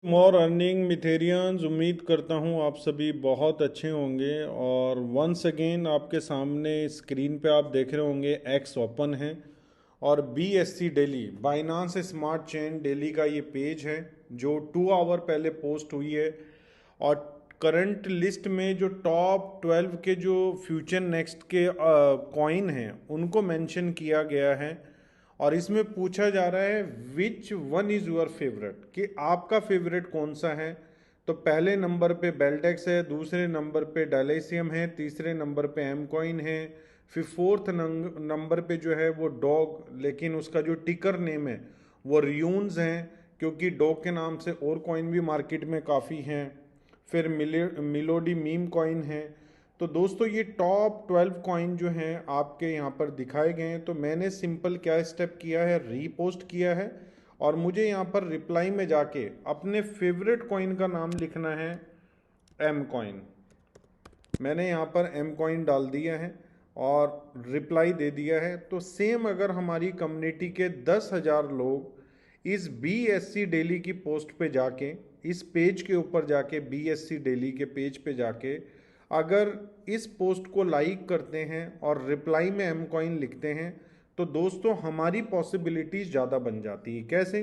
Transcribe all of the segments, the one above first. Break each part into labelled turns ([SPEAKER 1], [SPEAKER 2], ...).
[SPEAKER 1] मोर earning मिथेरियंस। उम्मीद करता हूँ आप सभी बहुत अच्छे होंगे। और वंस अगेन आपके सामने स्क्रीन पे आप देख रहे होंगे एक्स ओपन है और BSC daily Binance smart chain daily का ये पेज है जो 2 आवर पहले पोस्ट हुई है। और करंट लिस्ट में जो टॉप 12 के जो फ्यूचर नेक्स्ट के कॉइन हैं उनको मेंशन किया गया है। और इसमें पूछा जा रहा है which one is your favourite, कि आपका फेवरेट कौन सा है। तो पहले नंबर पे बेल्टेक्स है, दूसरे नंबर पे डायलेसियम है, तीसरे नंबर पे एम कॉइन है, फिर फोर्थ नंबर पे जो है वो डॉग, लेकिन उसका जो टिकर नेम है वो रियून्स हैं, क्योंकि डॉग के नाम से और कॉइन भी मार्केट में काफ़ी हैं। फिर मिलोडी मीम कॉइन है। तो दोस्तों ये टॉप 12 कॉइन जो हैं आपके यहाँ पर दिखाए गए हैं। तो मैंने सिंपल क्या स्टेप किया है, रीपोस्ट किया है और मुझे यहाँ पर रिप्लाई में जाके अपने फेवरेट कॉइन का नाम लिखना है एम कॉइन। मैंने यहाँ पर एम कॉइन डाल दिया है और रिप्लाई दे दिया है। तो सेम अगर हमारी कम्युनिटी के 10,000 लोग इस BSC डेली की पोस्ट पे जाके, इस पेज के ऊपर जाके, BSC डेली के पेज पे जाके अगर इस पोस्ट को लाइक करते हैं और रिप्लाई में एम कॉइन लिखते हैं तो दोस्तों हमारी पॉसिबिलिटीज़ ज़्यादा बन जाती है। कैसे?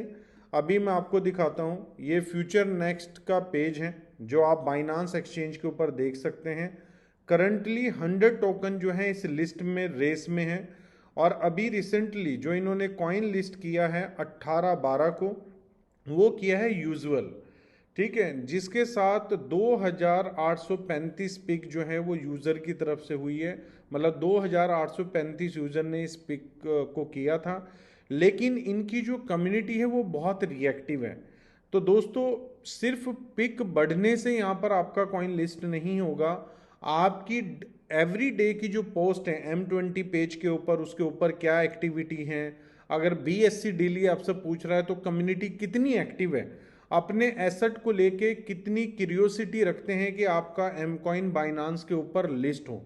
[SPEAKER 1] अभी मैं आपको दिखाता हूँ। ये फ्यूचर नेक्स्ट का पेज है जो आप बाइनांस एक्सचेंज के ऊपर देख सकते हैं। करंटली 100 टोकन जो है इस लिस्ट में रेस में है। और अभी रिसेंटली जो इन्होंने कॉइन लिस्ट किया है 18/12 को, वो किया है यूजुअल, ठीक है, जिसके साथ 2835 पिक जो है वो यूज़र की तरफ से हुई है। मतलब 2835 यूज़र ने इस पिक को किया था। लेकिन इनकी जो कम्युनिटी है वो बहुत रिएक्टिव है। तो दोस्तों सिर्फ पिक बढ़ने से यहाँ पर आपका कॉइन लिस्ट नहीं होगा। आपकी एवरी डे की जो पोस्ट है M20 पेज के ऊपर, उसके ऊपर क्या एक्टिविटी है, अगर BSC डेली आपसे पूछ रहा है तो कम्युनिटी कितनी एक्टिव है, अपने एसेट को लेके कितनी क्यूरियोसिटी रखते हैं कि आपका एम कॉइन बाइनांस के ऊपर लिस्ट हो।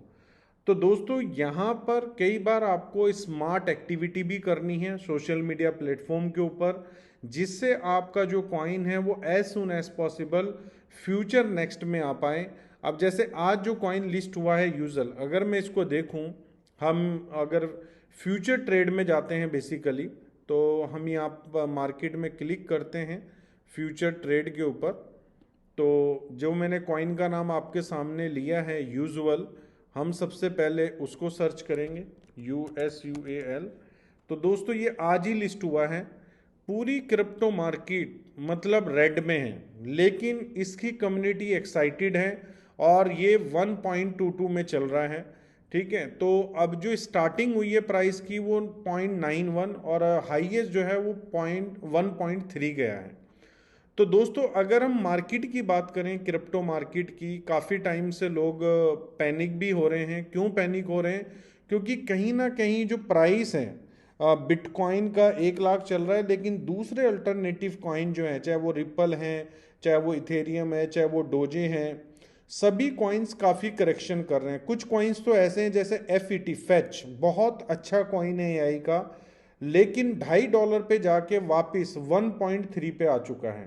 [SPEAKER 1] तो दोस्तों यहाँ पर कई बार आपको स्मार्ट एक्टिविटी भी करनी है सोशल मीडिया प्लेटफॉर्म के ऊपर, जिससे आपका जो कॉइन है वो as soon as possible future next में आ पाए। अब जैसे आज जो कॉइन लिस्ट हुआ है यूजल, अगर मैं इसको देखूं, हम अगर फ्यूचर ट्रेड में जाते हैं बेसिकली, तो हम यहाँ पर मार्केट में क्लिक करते हैं फ्यूचर ट्रेड के ऊपर। तो जो मैंने कॉइन का नाम आपके सामने लिया है यूजुअल, हम सबसे पहले उसको सर्च करेंगे USUAL। तो दोस्तों ये आज ही लिस्ट हुआ है। पूरी क्रिप्टो मार्केट मतलब रेड में है, लेकिन इसकी कम्युनिटी एक्साइटेड है और ये 1.22 में चल रहा है। ठीक है, तो अब जो स्टार्टिंग हुई है प्राइस की वो 0.91 और हाईएस्ट जो है वो 1.3 गया है। तो दोस्तों अगर हम मार्केट की बात करें, क्रिप्टो मार्केट की, काफ़ी टाइम से लोग पैनिक भी हो रहे हैं। क्यों पैनिक हो रहे हैं? क्योंकि कहीं ना कहीं जो प्राइस है बिटकॉइन का 1 लाख चल रहा है, लेकिन दूसरे अल्टरनेटिव कॉइन जो है, चाहे वो रिपल हैं, चाहे वो इथेरियम है, चाहे वो डोजे हैं, सभी कॉइन्स काफ़ी करेक्शन कर रहे हैं। कुछ कॉइन्स तो ऐसे हैं जैसे FET फैच, बहुत अच्छा कॉइन है AI का, लेकिन $2.5 पे जाके वापस 1.3 पे आ चुका है।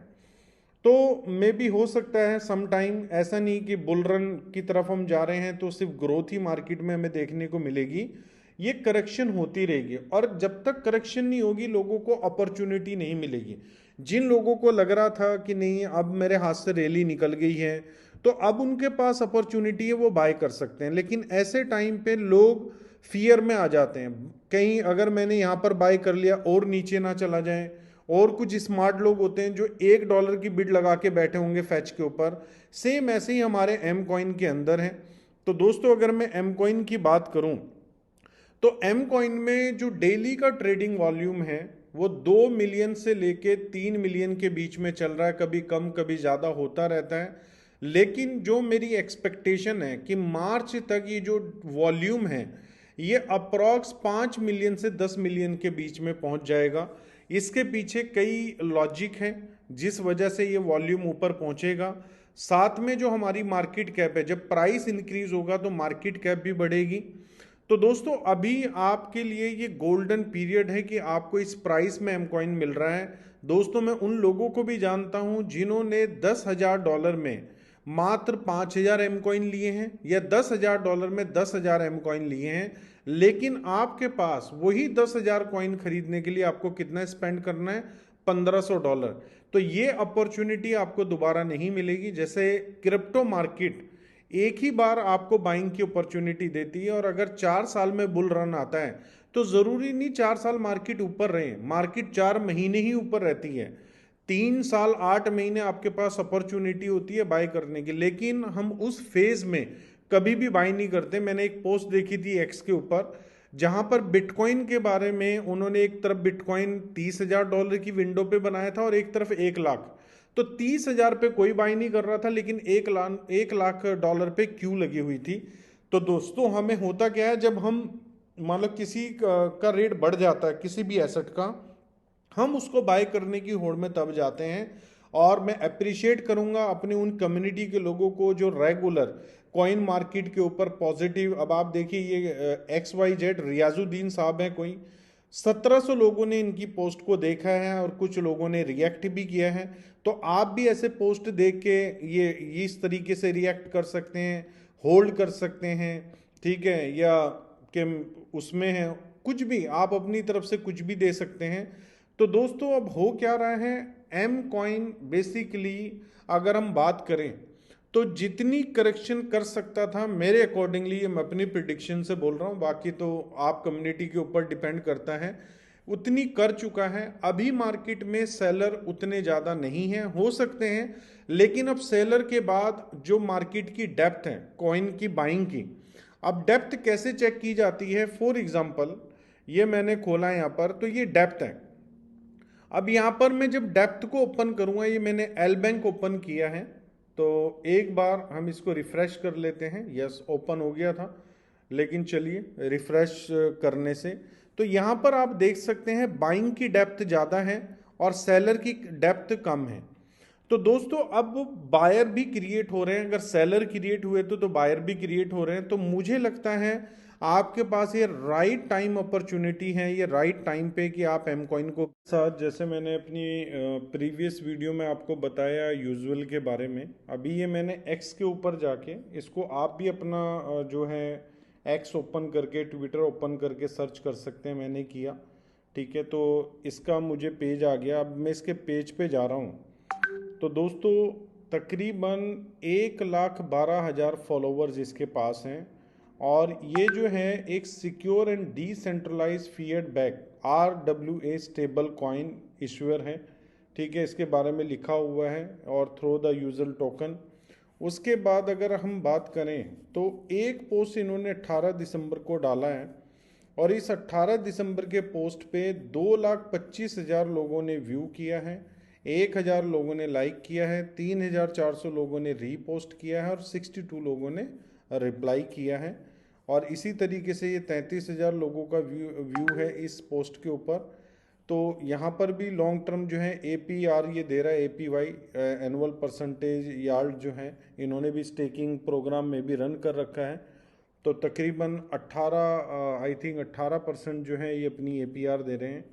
[SPEAKER 1] तो मे भी हो सकता है सम टाइम, ऐसा नहीं कि बुल रन की तरफ हम जा रहे हैं तो सिर्फ ग्रोथ ही मार्केट में हमें देखने को मिलेगी। ये करेक्शन होती रहेगी और जब तक करेक्शन नहीं होगी लोगों को अपॉर्चुनिटी नहीं मिलेगी। जिन लोगों को लग रहा था कि नहीं अब मेरे हाथ से रैली निकल गई है, तो अब उनके पास अपॉर्चुनिटी है, वो बाय कर सकते हैं। लेकिन ऐसे टाइम पे लोग फियर में आ जाते हैं, कहीं अगर मैंने यहाँ पर बाय कर लिया और नीचे ना चला जाए। और कुछ स्मार्ट लोग होते हैं जो $1 की बिड लगा के बैठे होंगे फैच के ऊपर। सेम ऐसे ही हमारे एम कॉइन के अंदर है। तो दोस्तों अगर मैं एम कॉइन की बात करूं तो एम कॉइन में जो डेली का ट्रेडिंग वॉल्यूम है वो 2 मिलियन से लेके 3 मिलियन के बीच में चल रहा है। कभी कम कभी ज़्यादा होता रहता है। लेकिन जो मेरी एक्सपेक्टेशन है कि मार्च तक ये जो वॉल्यूम है ये अप्रॉक्स 5 मिलियन से 10 मिलियन के बीच में पहुंच जाएगा। इसके पीछे कई लॉजिक हैं जिस वजह से ये वॉल्यूम ऊपर पहुंचेगा। साथ में जो हमारी मार्केट कैप है, जब प्राइस इंक्रीज होगा तो मार्केट कैप भी बढ़ेगी। तो दोस्तों अभी आपके लिए ये गोल्डन पीरियड है कि आपको इस प्राइस में एम कॉइन मिल रहा है, दोस्तों मैं उन लोगों को भी जानता हूं जिन्होंने $10,000 में मात्र 5,000 एम कॉइन लिए हैं, या $10,000 में 10,000 एम कॉइन लिए हैं, लेकिन आपके पास वही 10,000 कॉइन खरीदने के लिए आपको कितना स्पेंड करना है, $1,500। तो ये अपॉर्चुनिटी आपको दोबारा नहीं मिलेगी। जैसे क्रिप्टो मार्केट एक ही बार आपको बाइंग की अपॉर्चुनिटी देती है, और अगर 4 साल में बुल रन आता है तो जरूरी नहीं 4 साल मार्केट ऊपर रहे, मार्केट 4 महीने ही ऊपर रहती है। 3 साल 8 महीने आपके पास अपॉर्चुनिटी होती है बाय करने की, लेकिन हम उस फेज में कभी भी बाय नहीं करते। मैंने एक पोस्ट देखी थी एक्स के ऊपर, जहां पर बिटकॉइन के बारे में उन्होंने एक तरफ बिटकॉइन $30,000 की विंडो पे बनाया था और एक तरफ 1 लाख। तो 30,000 पे कोई बाय नहीं कर रहा था, लेकिन 1 लाख डॉलर पे क्यू लगी हुई थी। तो दोस्तों हमें होता क्या है, जब हम मतलब किसी का रेट बढ़ जाता है किसी भी एसेट का, हम उसको बाय करने की होड़ में तब जाते हैं। और मैं अप्रिशिएट करूंगा अपने उन कम्युनिटी के लोगों को जो रेगुलर कॉइन मार्केट के ऊपर पॉजिटिव, अब आप देखिए ये XYZ रियाजुद्दीन साहब हैं कोई, 1,700 लोगों ने इनकी पोस्ट को देखा है और कुछ लोगों ने रिएक्ट भी किया है। तो आप भी ऐसे पोस्ट देख के ये इस तरीके से रिएक्ट कर सकते हैं, होल्ड कर सकते हैं, ठीक है, या कि उसमें है कुछ भी, आप अपनी तरफ से कुछ भी दे सकते हैं। तो दोस्तों अब हो क्या रहा है, एम कॉइन बेसिकली अगर हम बात करें तो जितनी करेक्शन कर सकता था मेरे अकॉर्डिंगली, ये मैं अपनी प्रिडिक्शन से बोल रहा हूँ, बाकी तो आप कम्युनिटी के ऊपर डिपेंड करता है, उतनी कर चुका है। अभी मार्केट में सेलर उतने ज़्यादा नहीं हैं, हो सकते हैं, लेकिन अब सेलर के बाद जो मार्केट की डेप्थ है कॉइन की बाइंग की, अब डेप्थ कैसे चेक की जाती है, फॉर एग्जांपल ये मैंने खोला है यहाँ पर, तो ये डेप्थ है। अब यहाँ पर मैं जब डेप्थ को ओपन करूँगा, ये मैंने एल बैंक ओपन किया है, तो एक बार हम इसको रिफ्रेश कर लेते हैं। यस, ओपन हो गया था, लेकिन चलिए रिफ्रेश करने से, तो यहाँ पर आप देख सकते हैं बाइंग की डेप्थ ज़्यादा है और सेलर की डेप्थ कम है। तो दोस्तों अब बायर भी क्रिएट हो रहे हैं, अगर सेलर क्रिएट हुए तो बायर भी क्रिएट हो रहे हैं। तो मुझे लगता है आपके पास ये राइट टाइम अपॉर्चुनिटी है, ये राइट टाइम पे कि आप एम कॉइन को साथ, जैसे मैंने अपनी प्रीवियस वीडियो में आपको बताया यूजुअल के बारे में, अभी ये मैंने एक्स के ऊपर जाके इसको, आप भी अपना जो है एक्स ओपन करके, ट्विटर ओपन करके सर्च कर सकते हैं, मैंने किया, ठीक है। तो इसका मुझे पेज आ गया, अब मैं इसके पेज पे जा रहा हूँ। तो दोस्तों तकरीबन 1,12,000 फॉलोवर्स इसके पास हैं, और ये जो है एक secure and decentralize fiat back RWA stable coin issuer है, ठीक है, इसके बारे में लिखा हुआ है, और थ्रो द यूजर टोकन। उसके बाद अगर हम बात करें तो एक पोस्ट इन्होंने 18 दिसंबर को डाला है, और इस 18 दिसंबर के पोस्ट पे 2,25,000 लोगों ने व्यू किया है, 1,000 लोगों ने लाइक किया है, 3,400 लोगों ने रीपोस्ट किया है और 62 लोगों ने रिप्लाई किया है। और इसी तरीके से ये 33,000 लोगों का व्यू है इस पोस्ट के ऊपर। तो यहाँ पर भी लॉन्ग टर्म जो है APR ये दे रहा है, APY एनुअल परसेंटेज यार्ड जो है, इन्होंने भी स्टेकिंग प्रोग्राम में भी रन कर रखा है। तो तकरीबन 18 आई थिंक 18% जो है ये अपनी APR दे रहे हैं।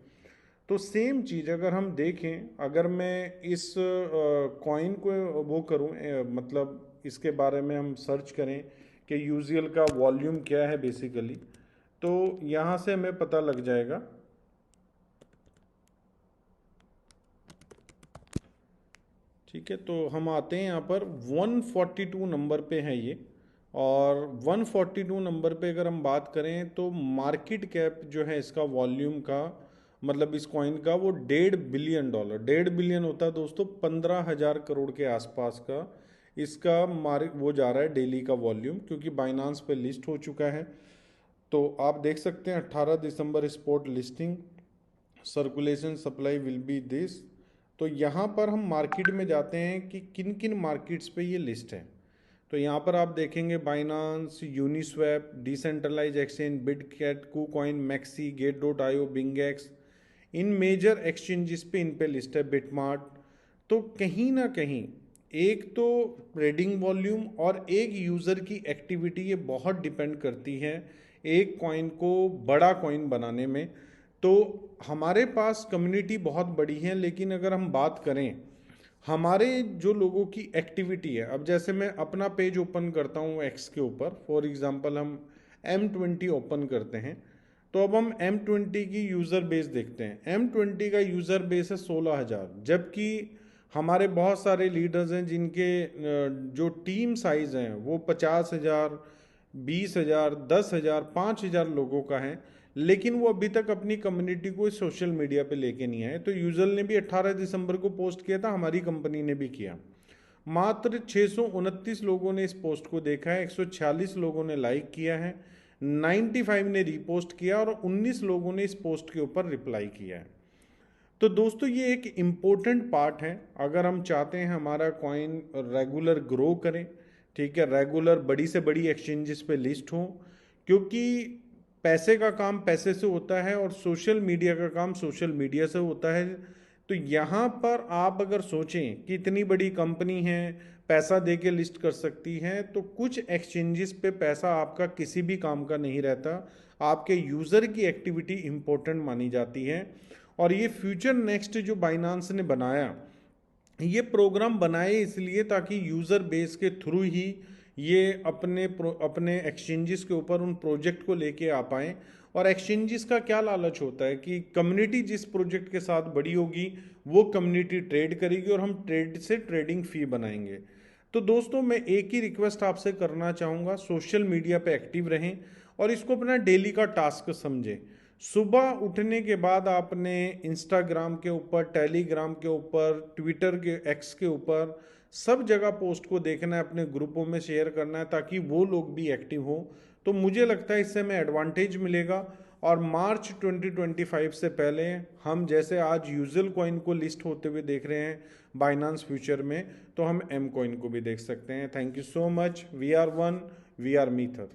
[SPEAKER 1] तो सेम चीज़ अगर हम देखें, अगर मैं इस कॉइन को वो करूं, मतलब इसके बारे में हम सर्च करें कि यूजुअल का वॉल्यूम क्या है बेसिकली, तो यहाँ से हमें पता लग जाएगा। ठीक है, तो हम आते हैं यहाँ पर 142 नंबर पे है ये, और 142 नंबर पे अगर हम बात करें तो मार्केट कैप जो है इसका वॉल्यूम का, मतलब इस कॉइन का, वो $1.5 बिलियन, 1.5 बिलियन होता है दोस्तों, 15,000 करोड़ के आसपास का इसका वो जा रहा है डेली का वॉल्यूम, क्योंकि बाइनांस पे लिस्ट हो चुका है। तो आप देख सकते हैं 18 दिसंबर spot listing, circulation supply will be this. तो यहाँ पर हम मार्केट में जाते हैं कि किन किन मार्केट्स पे ये लिस्ट है। तो यहाँ पर आप देखेंगे बाइनांस, यूनिस्वैप, डिसेंट्रलाइज एक्सचेंज, बिटकैट, कूकॉइन, मैक्सी, गेट.io, बिंगेक्स, इन मेजर एक्सचेंजेस पे इन पे लिस्ट है, बिटमार्ट। तो कहीं ना कहीं एक तो ट्रेडिंग वॉल्यूम और एक यूज़र की एक्टिविटी, ये बहुत डिपेंड करती है एक कॉइन को बड़ा कॉइन बनाने में। तो हमारे पास कम्युनिटी बहुत बड़ी है, लेकिन अगर हम बात करें हमारे जो लोगों की एक्टिविटी है, अब जैसे मैं अपना पेज ओपन करता हूँ एक्स के ऊपर, फॉर एग्जांपल हम M20 ओपन करते हैं, तो अब हम M20 की यूज़र बेस देखते हैं। M20 का यूज़र बेस है 16,000, जबकि हमारे बहुत सारे लीडर्स हैं जिनके जो टीम साइज़ हैं वो 50,000, 20,000, 10,000, 5,000 लोगों का है, लेकिन वो अभी तक अपनी कम्युनिटी को सोशल मीडिया पे लेके नहीं आए। तो यूजर ने भी 18 दिसंबर को पोस्ट किया था, हमारी कंपनी ने भी किया। मात्र 629 लोगों ने इस पोस्ट को देखा है, 146 लोगों ने लाइक किया है, 95 ने रीपोस्ट किया और 19 लोगों ने इस पोस्ट के ऊपर रिप्लाई किया है। तो दोस्तों ये एक इम्पोर्टेंट पार्ट है अगर हम चाहते हैं हमारा कॉइन रेगुलर ग्रो करें, ठीक है, रेगुलर बड़ी से बड़ी एक्सचेंजेस पे लिस्ट हो, क्योंकि पैसे का काम पैसे से होता है और सोशल मीडिया का काम सोशल मीडिया से होता है। तो यहाँ पर आप अगर सोचें कि इतनी बड़ी कंपनी है, पैसा दे के लिस्ट कर सकती है, तो कुछ एक्सचेंजेस पे पैसा आपका किसी भी काम का नहीं रहता, आपके यूज़र की एक्टिविटी इंपॉर्टेंट मानी जाती है। और ये फ्यूचर नेक्स्ट जो बाइनांस ने बनाया, ये प्रोग्राम बनाए इसलिए ताकि यूज़र बेस के थ्रू ही ये अपने एक्सचेंजेस के ऊपर उन प्रोजेक्ट को लेके आ पाएँ। और एक्सचेंजेस का क्या लालच होता है कि कम्युनिटी जिस प्रोजेक्ट के साथ बड़ी होगी वो कम्युनिटी ट्रेड करेगी और हम ट्रेड से ट्रेडिंग फ़ी बनाएंगे। तो दोस्तों मैं एक ही रिक्वेस्ट आपसे करना चाहूँगा, सोशल मीडिया पे एक्टिव रहें और इसको अपना डेली का टास्क समझें। सुबह उठने के बाद आपने इंस्टाग्राम के ऊपर, टेलीग्राम के ऊपर, ट्विटर के, एक्स के ऊपर सब जगह पोस्ट को देखना है, अपने ग्रुपों में शेयर करना है ताकि वो लोग भी एक्टिव हो। तो मुझे लगता है इससे हमें एडवांटेज मिलेगा और मार्च 2025 से पहले हम जैसे आज यूजुअल कॉइन को लिस्ट होते हुए देख रहे हैं बाइनांस फ्यूचर में, तो हम एम कॉइन को भी देख सकते हैं। Thank you so much. We are one, we are मीथर।